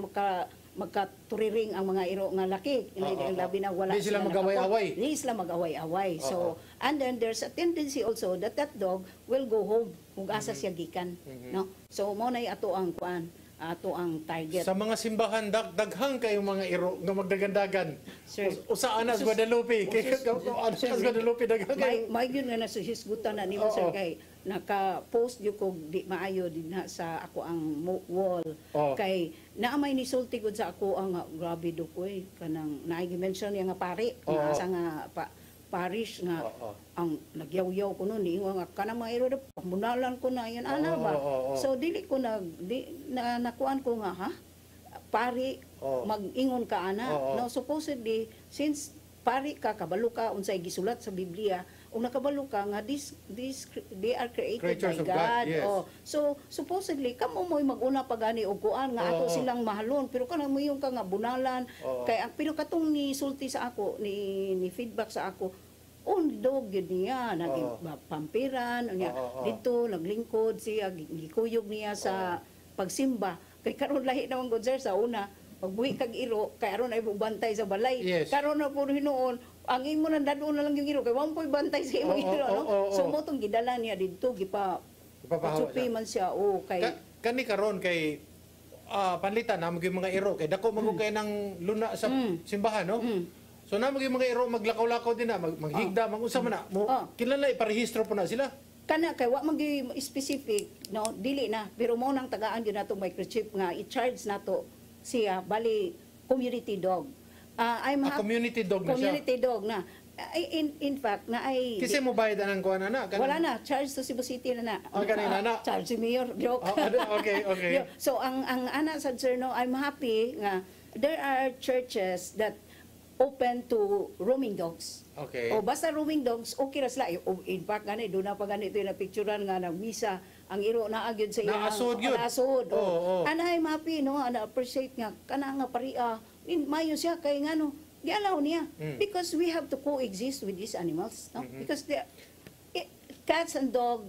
magkaturiring ang mga iro nga laki. Labi na wala sila mag-away-away. Di sila mag-away-away. So and then there's a tendency also that dog will go home kung asa siya gikan, no? So mo nay ato ang kuan, ato ang target. Sa mga simbahan daghang kayong mga iro nga magdagandagan. Usaan na sa Guadalupe. Sa Guadalupe daghang kay. May gyud nga nasuhisgutan na nimo sir kay naka-post yung kog di maayo din sa ako ang wall. Kay naamay ni sulti gud sa ako ang grabe do ko kanang naigi-mention nga pari sa nga parish nga ang nagyaw-yaw ko noon nga kanang mga iro munalan ko na yan ana ba. So dili ko nakuan ko nga pari mag-ingon ka ana. No, supposedly since pari ka kabalo ka unsay gisulat sa Biblia ug nakabalo ka nga they are created by God. So supposedly kamo mo'y mag-una pa gani og kuan nga ato silang mahalon pero kanang moyong ka nga bunalan kay ang pero katong ni sulti sa ako ni feedback sa ako dog yun niya pampiran niya dito naglingkod siya gikuyog niya sa pagsimba kay karon lahi naman gud sir sa una pagbuhi kag iro kay aron ay bantay sa balay karon na puro hinuon ang imo nang dadon na lang yung iro kay wa po'y bantay sa imong iro no so mo tong gidala niya didto gipa-chupi man siya kay kani karon kay panlitan na mga iro kay dako magug kay nang luna sa simbahan no. So na mga iro maglakaw-lakaw din na maghigda mangusa man na kinala iparehistro po na sila. Kana kay wa man specific no dili na pero mo nang tagaan gyud nato microchip nga i-charge nato siya bali community dog. I'm community dog na siya. Community dog na. In fact na ay kasi mo bayad ang kuan na wala na charge to Cebu City na. Kanina na. Charge si Mayor joke. Okay. So ang ana sa sir no I'm happy nga there are churches that open to roaming dogs. Okay. Basta roaming dogs okay ra sila. In fact gani do na pa ganito na picturean nga nagmisa ang iro na agyud sa iyang naasod. And I'm happy no and appreciate nga kana nga paria mayo siya kay ngano gialaw niya because we have to coexist with these animals no because cats and dog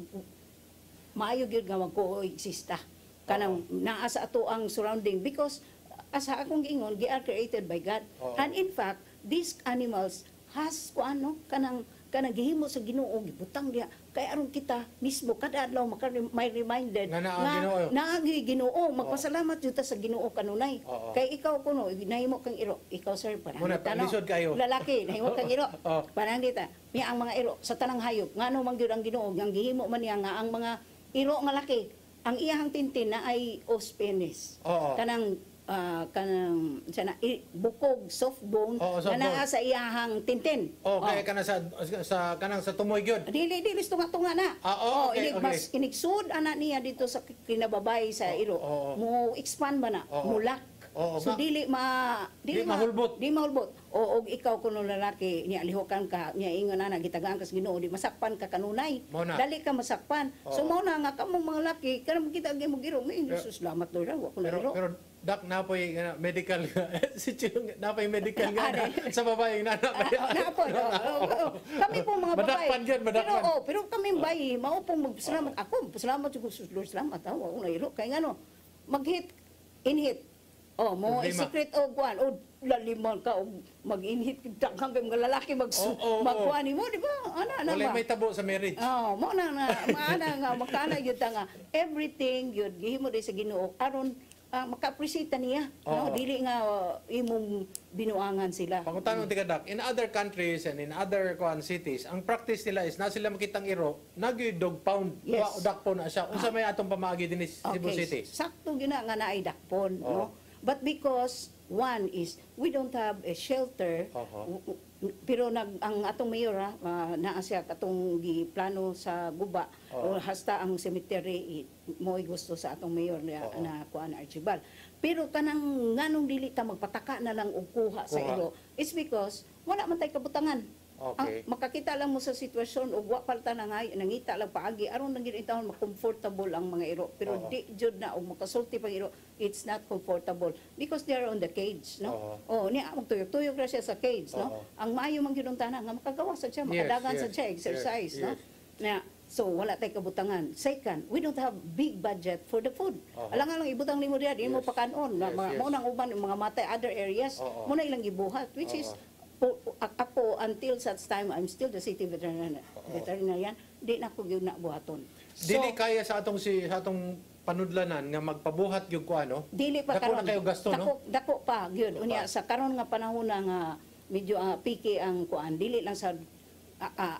maayo gyud nga mag-coexista kanang naa sa ato ang surrounding because asa akong giingon they are created by God and in fact these animals has kuano kanang gihimo sa Ginoo gibutang diha kay aron kita mismo kada adlaw may reminded nga naagi Ginoo magpasalamat jud ta sa Ginoo kanunay kay ikaw kuno nahimo kang iro ikaw sir parang lalaki nahimo kang iro parang dita niya ang mga iro sa tanang hayop ngano man gyud ang Ginoo ang gihimo man niya nga ang mga iro nga laki ang iyang tintin na ay ospenis kanang sana bukog soft bone na naa sa iyahang tintin. Kaya kana sa kanang sa tumoy gyud. Dili tunga na. Inigsud ana niya dito sa kinababay sa iro. Mo expand ba na? Mulak. Oo, So dili mahulbot. Di mahulbot. O og ikaw kuno lalaki niya lihokan ka, niya ingon na gitagaan ka sa Ginoo, di masakpan ka kanunay. Dali ka masakpan. So mao na nga kamo mga laki, kanang kita gyud mo giro, may salamat Lord, wa ko na iro. Pero dak napoy medical si Chilong napoy medical nga sa babae na Napoy. Kami po mga babae. Madakpan gyud, madakpan. Pero kami bayi, mao pong magsalamat ako, salamat jud ko Lord, salamat wa ko na iro kay ngano mag-hit in-hit. Mo secret og kuan o laliman ka og mag-inhit daghang kay mga lalaki magkuan mo di ba? Ana na. Wala may tabo sa marriage. Mo na maana nga makana gyud nga everything gyud gihimo di sa Ginoo aron maka-appreciate niya. No, dili nga imong binuangan sila. Pangutanong ti kadak, in other countries and in other cities, ang practice nila is na sila makitang iro, dog pound, dakpon na siya. Unsa may atong pamaagi din sa Cebu City? Sakto gina nga naay dakpon, no? But because one is we don't have a shelter, pero ang atong mayor naa siya katong giplano sa guba o hasta ang cemetery mo'y gusto sa atong mayor na kuan Archibald. Pero kanang nganong dili ta magpataka na lang og kuha sa ilo, it's because wala man tay kabutangan. Makakita lang mo sa sitwasyon og wa palta na nga nangita lang paagi aron nang gid intawon ma-comfortable ang mga iro, pero di jud na og makasulti pang iro, it's not comfortable because they are on the cage, no? Niya magtuyok-tuyok ra siya sa cage, no? Ang maayo man gyud tanan nga makagawa sa siya, makadagan sa siya exercise, no? Na so wala tay kabutangan. Second, we don't have big budget for the food. Alang lang ibutang nimo diha, di mo pakanon, mo nang uban mga matay other areas, mo na ilang gibuhat, which is ako until such time I'm still the city veterinarian, di na ko gyud na buhaton. Dili kaya sa atong panudlanan nga magpabuhat gyud ko ano? Dili pa karon. Dako na kayo gasto, no? Dako pa gyud. Unya sa karon nga panahon nga medyo piki ang kuan, dili lang sa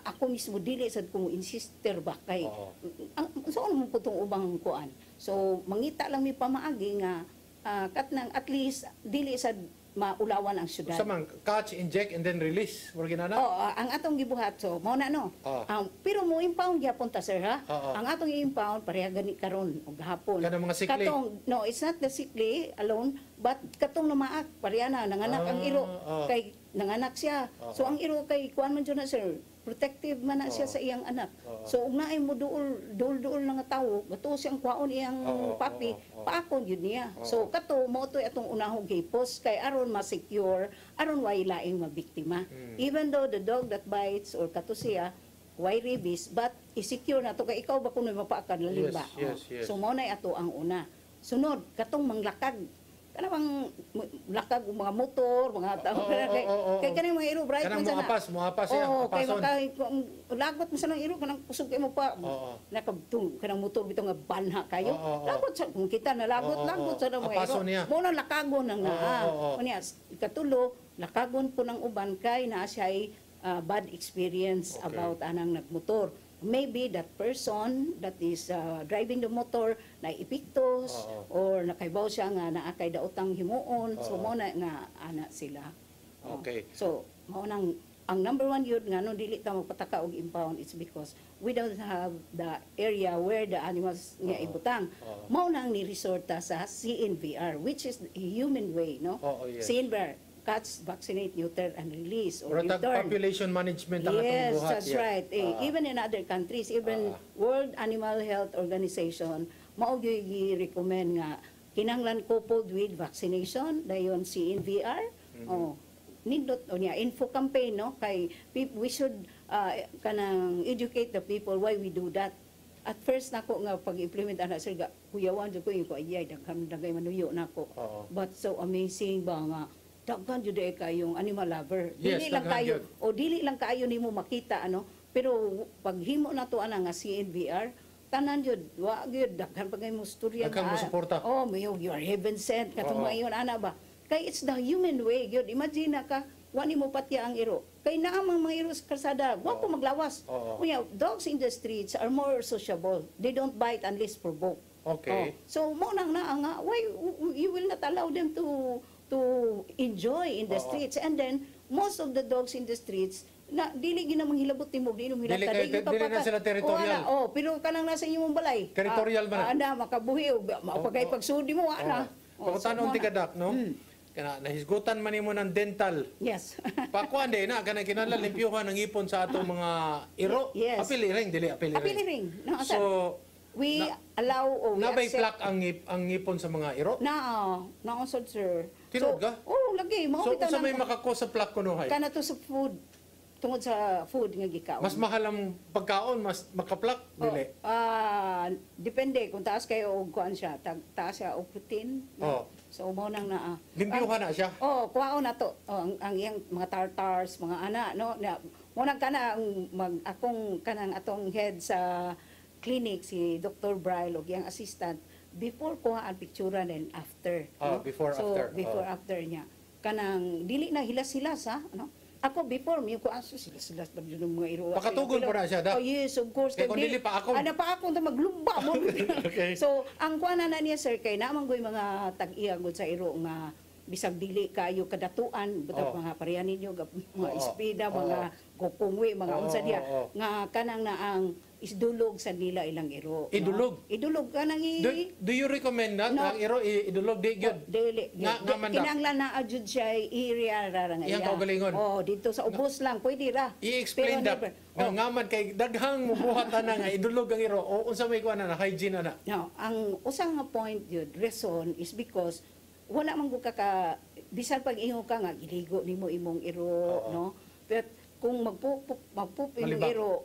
ako mismo dili sad ko insister ba kay so mo putong ubang kuan. So mangita lang mi pamaagi nga katnang at least dili sad maulawan ang syudad. Sa man catch, inject and then release. Wala ginana? Ang atong gibuhat so mao na no. Pero mo impound gyapon ta sir ha. Ang atong impound pareha gani karon og gahapon. Kanang mga sikli. No, it's not the sikli alone, but katong namaak pareha na nanganak ang iro kay nanganak siya. So ang iro kay kuan man jud na sir, protective man na siya sa iyang anak. So ug naay mo duol na nga tawo, gato siyang kwaon iyang papi, paakon yun niya. So kato mo to atong unahong gipos kay aron ma-secure, aron way laing mabiktima. Even though the dog that bites or kato siya why rabies, but i-secure na to kay ikaw ba kuno mapaakan lalim ba? Yes. So mao nay ato ang una. Sunod katong manglakag kanang lakag mga motor, mga tao kay kanang mga iro bright man sana. Mo apas siya, kay lagot mo sa nang iro kanang kusog kay mo pa. Nakabtung kanang motor bitaw nga banha kayo. Lagot sa kung kita na lagot sa mga iro. Mo na lakagon nang naa. Unya katulo lakagon po ng uban kay naa siya ay bad experience about anang nagmotor. Maybe that person that is driving the motor na ipiktos or nakaibaw siya nga naakay daotang himuon, so mo na nga ana sila. So mao nang ang number one yun nga no dili ta magpataka og impound, it's because we don't have the area where the animals nga ibutang. Mao nang ni resort ta sa CNVR, which is a human way, no? CNVR, catch, vaccinate, neuter, and release. Or return. Population management ang atong buhat. Yes, that's right. Even in other countries, even World Animal Health Organization, mao gyud gi-recommend nga kinahanglan coupled with vaccination, dayon CNVR. Nindot niya info campaign, no? Kay we should kanang educate the people why we do that. At first nako nga pag-implement ana sir kuyawan jud ko yung ayay daghay manuyo nako. But so amazing ba nga daghan jud kayong animal lover. Dili lang kayo o dili lang kayo nimo makita ano, pero paghimo nato ana nga CNVR tanan jud wa gyud daghan pa kay mo storya nga. May you are heaven sent katong mayon ana ba. Kay it's the human way gyud. Imagine ka wa nimo patya ang iro. Kay naa mang mga iro sa kalsada, wa ko maglawas. Dogs in the streets are more sociable. They don't bite unless provoked. So mo nang naa nga why you will not allow them to enjoy in the streets, and then most of the dogs in the streets na dili ginamang hilabot nimo dili na sila territorial. Pero kanang nasa imong balay territorial man makabuhi pagay pagsudi mo ana Pagkutanon ti kadak, no? Kana nahisgutan man nimo ng dental. Yes. Pakuan din na kana kinahanglan limpyuhan ng ipon sa atong mga iro. Yes. Apiliring dili apiliring. Apiliring. No, So we allow or we nabay accept. plak ang ngipon sa mga iro. Naosod, sir. Tinuod ka? Lagi. So kung sa may makako sa plak kuno hay. Kana to sa food. Tungod sa food nga gikaon. Mas mahal ang pagkaon, mas makaplak dili. Depende kung taas kayo og kuan siya, taas siya og protein. No? So mo nang na limpyuhan na siya. kuwaon na to. Ang iyang mga tartars, mga ana no. Mo nang kana ang kanang atong head sa clinic si Dr. Bryle og iyang assistant before kuha ang picture and after. Before after niya. Kanang dili na hilas-hilas ha, no? Ako before mi ko aso sila yung mga iro. Pakatugon po na siya da. Yes, of course. Kaya kung dili pa ako. Ana pa ako maglumba mo. Okay. So, ang kuana na niya sir kay naman goy mga tag-iya gud sa iro nga bisag dili kayo kadatuan butang mga pareha ninyo mga espida, mga kokongwe, mga unsa diya nga kanang na ang isdulog sa nila ilang iro. Idulog. No? Idulog kanang Do you recommend that ang iro idulog di gyud? Dili. Kinahanglan na adjud siya area ra nga. Iyang kaugalingon. Dito sa ubos lang pwede ra. I-explain that. Ngaman kay daghang mubuhat na nga idulog ang iro o unsa may kuan na hygiene na. No, ang usang nga point yun, reason is because wala man ka bisan pag ingo ka nga giligo nimo imong iro, no? But kung magpup imong iro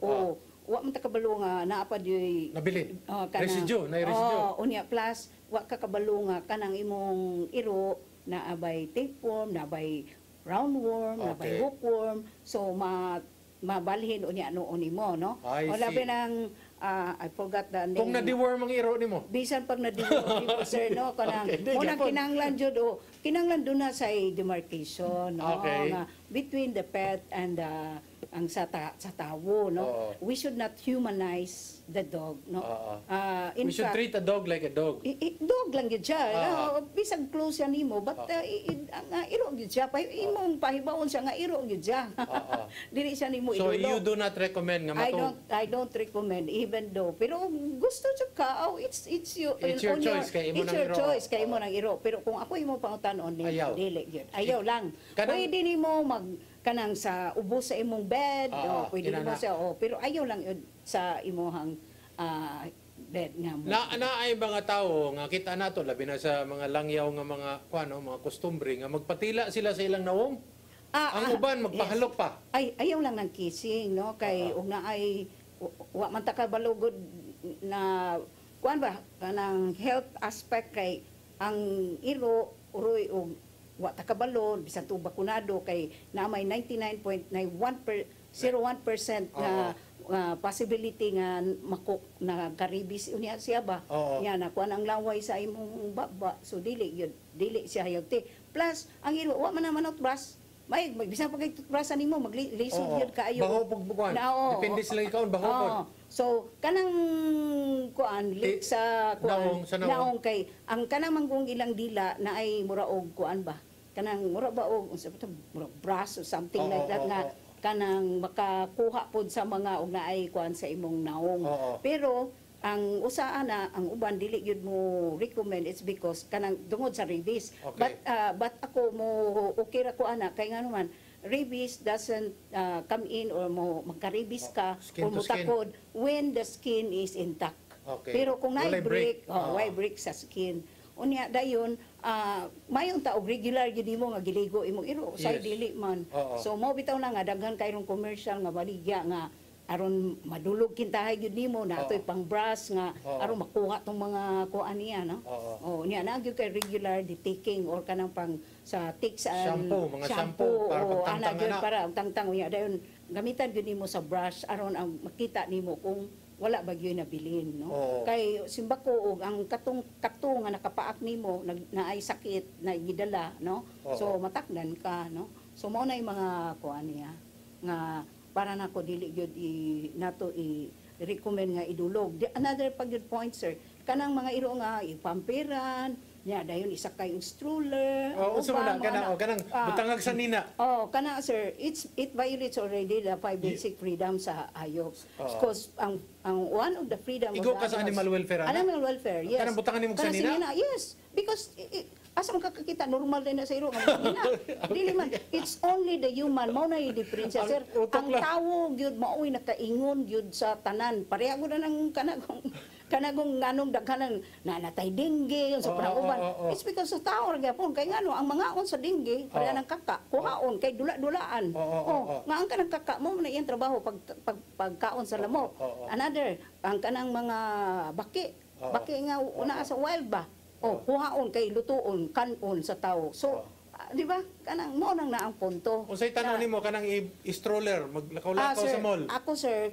wa man ta kabalo nga naa pa di nabilin. Residue, na residue. Unya plus wa ka kabalo nga kanang imong iro na abay tapeworm, na abay roundworm, na abay hookworm. So mabalhin unya noon nimo, no? Wala pa nang I forgot the name. Kung na-deworm ang iro nimo. Bisan pag na-deworm nimo sir, no? Kanang muna kinahanglan jud kinahanglan do na sa demarcation, no? Nga between the pet and ang sa tawo, no? We should not humanize the dog, no? We should treat a dog like a dog. Dog lang gyud siya. Bisag close yan nimo, but ang iro gyud siya. Imong pahibawon siya nga iro gyud siya. Dili siya nimo So idulog. you do not recommend nga I don't recommend even though. Pero gusto jud ka, it's your choice kay imo nang iro. It's your choice kay imo nang iro. Pero kung ako imo pangutanon dili gyud. Ayaw lang. Pwede nimo kanang sa ubos sa imong bed, pwede mo siya, pero ayaw lang yun sa imong bed nga mo. Na ay mga tao nga kita nato labi na sa mga langyaw nga mga mga kustumbre nga magpatila sila sa ilang nawong. Ang uban magpahalok pa. Ayaw lang ng kissing, no? Kay ug na ay wa man ta kabalugod na kanang health aspect kay ang iro uroy og wa ta kabalo bisan tu bakunado kay na may 99.01% na possibility nga na karibis unya siya ba nya na kuan ang laway sa imong baba so dili siya hayagti plus ang iro wa man naman brush may bisan pag toothbrush nimo maglisod gyud kaayo baho pagbukuan depende sila ikaw baho pod so kanang kuan lik sa kuan naong kay ang kanang manggong ilang dila na ay mura og kuan ba kanang mura ba og mura brush or something like that nga kanang makakuha pod sa mga og naay kuan sa imong naong. Pero ang usaa na ang uban dili gyud mo recommend it's because kanang tungod sa rabies. But ako mo okay ra ko ana kay nga naman rabies doesn't come in or mo magka-rabies ka or mo takod when the skin is intact. Pero kung naay break, why break sa skin? Unya dayon mayong taog regular gyud nimo nga giligo imong iro say dili man. So mo bitaw na nga daghan kayrong commercial nga baligya nga aron madulog kintahay gyud nimo na atoy pang brush nga aron makuha tong mga kuan niya no. Niya na gyud kay regular taking or kanang pang sa tics and shampoo ana gyud para tangtang unya dayon gamitan gyud nimo sa brush aron ang makita nimo kung wala bagyo nabilin no kay simbako og ang katong nga nakapaak nimo naay sakit na gidala no so matakdan ka no so mao na mga kuan niya nga para nako dili gyud nato i-recommend nga idulog another pag point sir kanang mga iro nga ipampiran Nya dayon isa kay stroller. Unsa man kanang butangag sa nina. Kana sir, it violates already the 5 basic freedom sa hayop. Because ang one of the freedom Igo ka sa animal welfare. Animal welfare, yes. Kanang butangan nimo sa nina? Yes, because asa man kakakita normal din na sa iro nga nina. Dili man, it's only the human mao na yung diferensya sir. Ang tawo gyud maoy nakaingon gyud sa tanan. Pareha gud nang kanagong nganong daghanan nanatay dengue yung sa panauban. It's because sa tao ra gyapon kay ngano ang mga on sa dengue pareha nang kaka kuhaon kay dula-dulaan. Nga ang kanang kaka mo na iyang trabaho pagkaon sa lamok. Another ang kanang mga baki nga una sa wild ba. Kuhaon kay lutuon kanon sa tao. So di ba kanang mo nang naang punto. Unsay tanong nimo kanang stroller maglakaw-lakaw sa mall? Ako sir,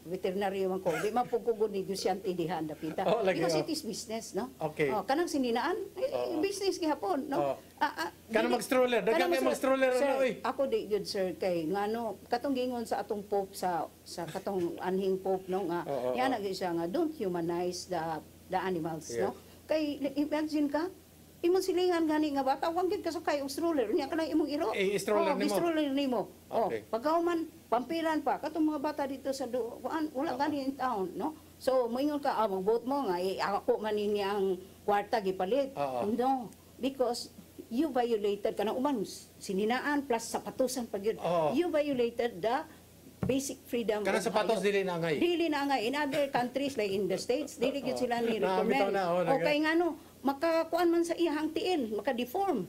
veterinary man ko. Di mapugugod ni Gusyante dihan dapita. Because it is business, no? Okay. Kanang sininaan, business gihapon, no? Kanang mag-stroller, daghang kay mag-stroller na oy. Ako di good sir kay ngano katong gingon sa atong pope sa katong anhing pope no nga. Yan siya nga don't humanize the animals, no? Kay imagine ka imong silingan gani nga bata wag gid kasakay og stroller unya kanang imong iro stroller nimo stroller nimo pagkauman pampilan pa katong mga bata dito sa wala gani in town no so moingon ka magbot mo nga ako man ini ang kwarta gipalit no because you violated kanang uman sininaan plus sapatusan pag yun you violated the basic freedom. Kanang sapatos dili na angay. Dili na angay in other countries like in the States dili gid sila ni recommend. Okay ngano makakuan man sa iyang tiil, maka-deform.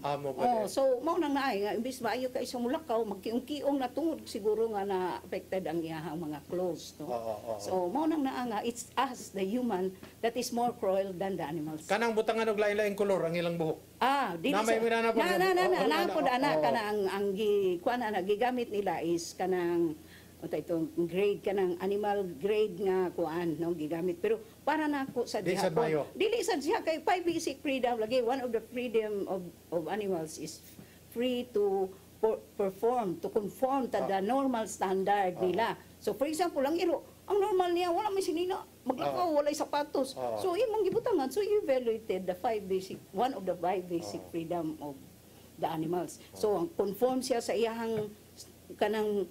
So mao nang naay nga imbis maayo ka isang mulakaw magkiong-kiong na tungod siguro nga na affected ang iyang mga clothes no. So mao nang naa nga it's us the human that is more cruel than the animals. Kanang butangan og lain-laing kolor ang ilang buhok. Dili kana ang kuan na gigamit nila is kanang itong grade kanang animal grade nga kuan no gigamit pero para nako sa diha dili sa diha kay 5 basic freedom lagi one of the freedom of animals is free to perform to conform to the normal standard nila so for example ang iro ang normal niya wala may sinina maglakaw wala sapatos so imong gibutangan so you violated the 5 basic one of the 5 basic freedom of the animals so ang conform siya sa iyang kanang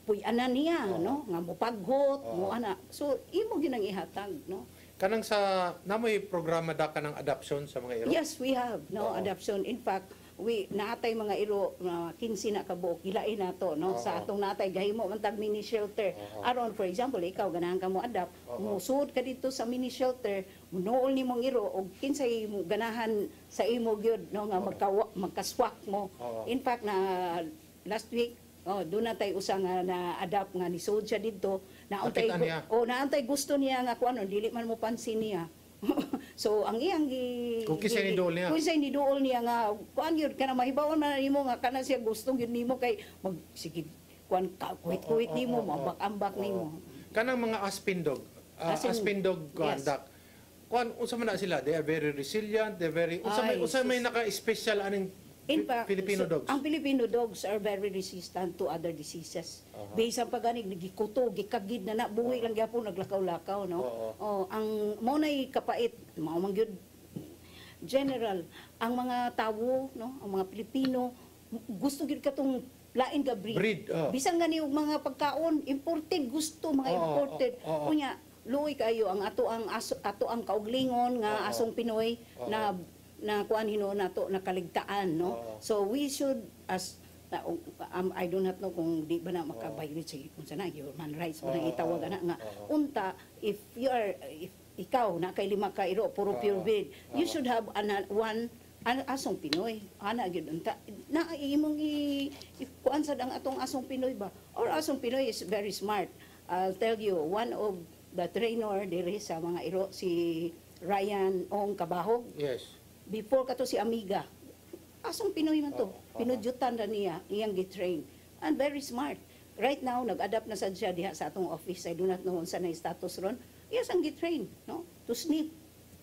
puy-anan niya, no? Nga mopaghot, mo ana. So, imo ginang ihatag, no? Kanang sa namoy programa da kanang adoption sa mga iro? Yes, we have, no? Adoption. In fact, we naatay mga iro na 15 na kabuok gilain nato, no? Sa atong natay gahimo man tag mini shelter. Aron for example, ikaw ganahan ka mo adopt, musud ka dito sa mini shelter, munool nimong iro og kinsay ganahan sa imo gyud, no? Nga magkaswak mo. In fact, na last week doon na tayo usa nga na-adapt nga ni Sod siya dito. Naantay gusto niya nga kung ano, dili man mo pansin niya. So, ang iyang kung kisay ni dool niya nga, kuan yun, kana mahibawan man nimo nga, kana siya gustong yun nimo kay, sige, kuan, kuwit-kuwit nimo, mabak-ambak nimo. Kanang mga Aspin dog, kuandak, kuan, unsa man na sila, they are very resilient, they very, unsa may naka-special aning in fact, Filipino dogs. Ang Filipino dogs are very resistant to other diseases. Bisan pa gani gikuto, gikagid na buhi lang gyapon naglakaw-lakaw no. Ang mo nay kapait, mao man gyud general ang mga tawo no, ang mga Pilipino gusto gyud katong lain ka breed. Bisan gani og mga pagkaon imported gusto mga imported. Unya luoy kayo ang ato ang kauglingon nga asong Pinoy na kuan hino nato nakaligtaan no so we should as I do not know kung di ba na makabayad sa unsa na human rights ba itawag ana nga unta if ikaw na kay 5 ka iro puro pure breed you should have one asong Pinoy ana gyud unta na imong kuan sad ang atong asong Pinoy ba or asong Pinoy is very smart. I'll tell you one of the trainer diri sa mga iro si Ryan Ong Kabahog. Yes. Before kato si Amiga, asong Pinoy man to, pinudyutan na niya, iyang gitrain. And very smart. Right now, nag-adapt na sad siya diha sa atong office. I do not know sa na status ron. Yes, ang gitrain, no? To sniff,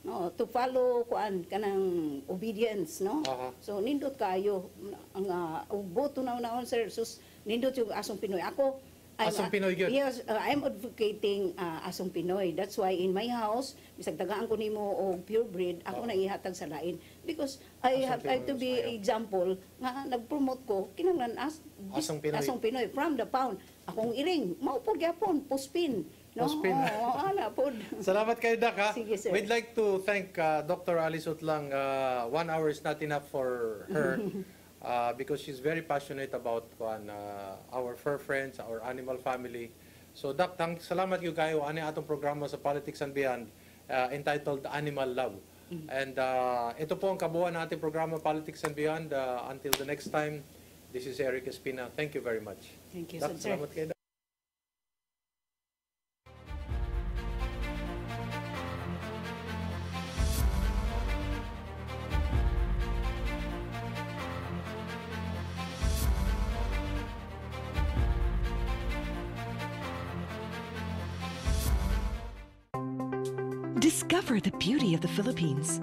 no? To follow, kanang obedience, no? So, nindot kayo. Ang boto na sir, sus, nindot yung asong Pinoy. Ako, Asong Pinoy gyud. Yes, I'm advocating asong Pinoy. That's why in my house, bisag tagaan ko nimo og purebred, ako na ihatag sa lain because I have to be example nga nagpromote ko kinahanglan Asong Pinoy. Asong Pinoy from the pound. Akong iring mao po gyapon puspin. No? Puspin. Ana pod. Salamat kayo, Doc, ha? Sige, sir. We'd like to thank Dr. Alice Utlang. 1 hour is not enough for her because she's very passionate about our fur friends, our animal family. So, Doc, salamat yung kayo. Ano atong programa sa Politics and Beyond entitled Animal Love. And ito po ang kabuuan nating programa Politics and Beyond. Until the next time, this is Eric Espina. Thank you very much. Thank you, Doc, sir. salamat kayo, Doc. Discover the beauty of the Philippines.